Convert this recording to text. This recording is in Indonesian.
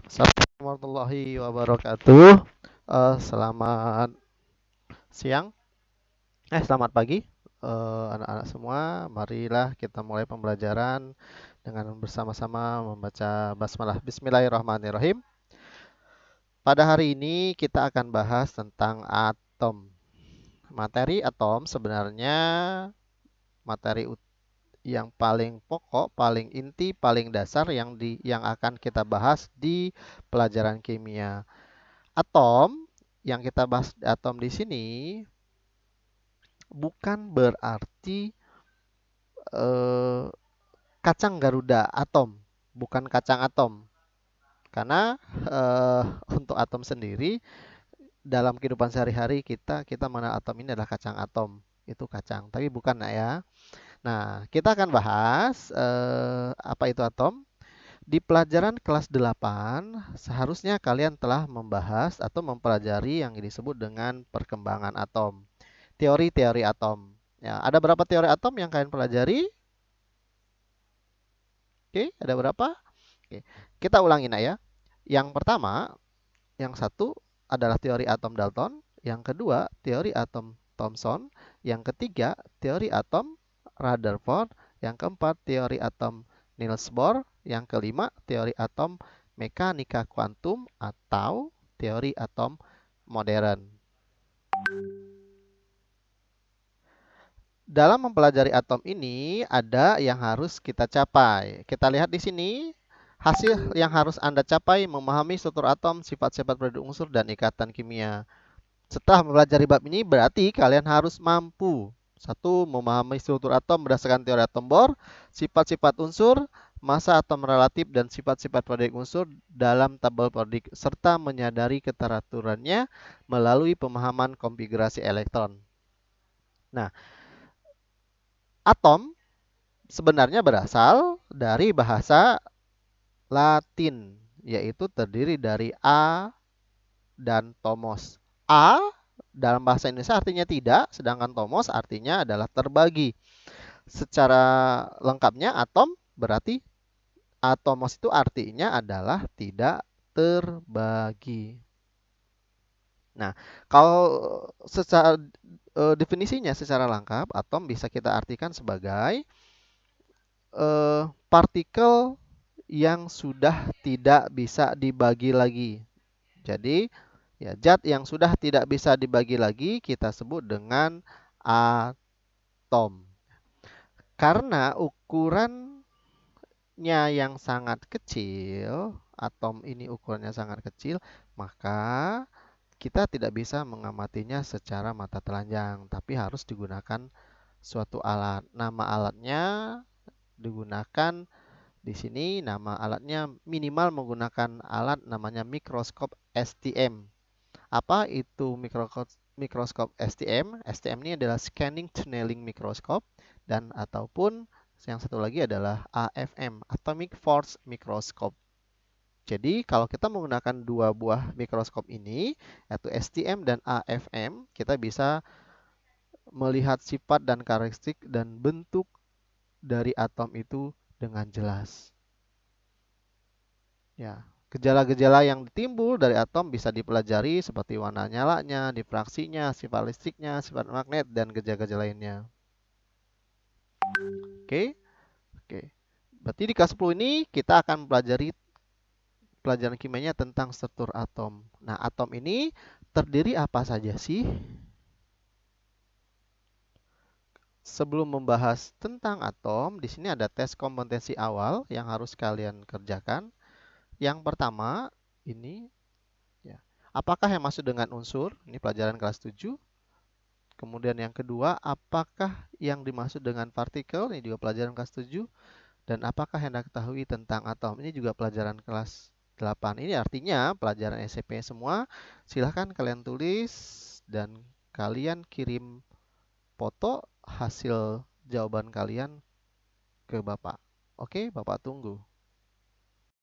Assalamualaikum warahmatullahi wabarakatuh. Selamat siang, selamat pagi, anak-anak semua. Marilah kita mulai pembelajaran dengan bersama-sama membaca basmalah. Bismillahirrahmanirrahim. Pada hari ini kita akan bahas tentang atom. Materi atom sebenarnya materi yang paling pokok, paling inti, paling dasar yang akan kita bahas di pelajaran kimia. Atom yang kita bahas atom di sini bukan berarti eh, kacang Garuda atom, bukan kacang atom. Karena eh, untuk atom sendiri dalam kehidupan sehari-hari kita mengenal atom ini adalah kacang atom. Itu kacang, tapi bukan ya. Nah, kita akan bahas apa itu atom. Di pelajaran kelas 8, seharusnya kalian telah membahas atau mempelajari yang disebut dengan perkembangan atom. Teori-teori atom. Ya, ada berapa teori atom yang kalian pelajari? Oke, ada berapa? Oke, kita ulangi nak ya. Yang pertama, yang satu adalah teori atom Dalton. Yang kedua, teori atom Thomson. Yang ketiga, teori atom Rutherford. Yang keempat, teori atom Niels Bohr. Yang kelima, teori atom mekanika kuantum atau teori atom modern. Dalam mempelajari atom ini ada yang harus kita capai. Kita lihat di sini hasil yang harus Anda capai memahami struktur atom, sifat-sifat produk unsur dan ikatan kimia. Setelah mempelajari bab ini berarti kalian harus mampu satu, memahami struktur atom berdasarkan teori atom Bohr, sifat-sifat unsur, massa atom relatif dan sifat-sifat periode unsur dalam tabel periodik serta menyadari keteraturannya melalui pemahaman konfigurasi elektron. Nah, atom sebenarnya berasal dari bahasa Latin, yaitu terdiri dari a dan tomos. A dalam bahasa Indonesia artinya tidak, sedangkan tomos artinya adalah terbagi. Secara lengkapnya atom berarti atomos itu artinya adalah tidak terbagi. Nah, kalau secara definisinya secara lengkap, atom bisa kita artikan sebagai partikel yang sudah tidak bisa dibagi lagi. Jadi, ya, zat yang sudah tidak bisa dibagi lagi kita sebut dengan atom. Karena ukurannya yang sangat kecil, atom ini ukurannya sangat kecil, maka kita tidak bisa mengamatinya secara mata telanjang, tapi harus digunakan suatu alat. Nama alatnya digunakan di sini, nama alatnya minimal menggunakan alat namanya mikroskop STM. Apa itu mikroskop STM? STM ini adalah Scanning Tunneling Microscope dan ataupun yang satu lagi adalah AFM, Atomic Force Microscope. Jadi kalau kita menggunakan dua buah mikroskop ini, yaitu STM dan AFM, kita bisa melihat sifat dan karakteristik dan bentuk dari atom itu dengan jelas. Ya, gejala-gejala yang timbul dari atom bisa dipelajari seperti warna nyalanya, difraksinya, sifat listriknya, sifat magnet, dan gejala-gejala lainnya. Oke, oke. Berarti di kelas 10 ini kita akan mempelajari pelajaran kimianya tentang struktur atom. Nah, atom ini terdiri apa saja sih? Sebelum membahas tentang atom, di sini ada tes kompetensi awal yang harus kalian kerjakan. Yang pertama, ini ya. Apakah yang masuk dengan unsur? Ini pelajaran kelas 7. Kemudian yang kedua, apakah yang dimaksud dengan partikel? Ini juga pelajaran kelas 7. Dan apakah yang Anda ketahui tentang atom? Ini juga pelajaran kelas 8. Ini artinya pelajaran SMP semua. Silahkan kalian tulis dan kalian kirim foto hasil jawaban kalian ke Bapak. Oke, Bapak tunggu.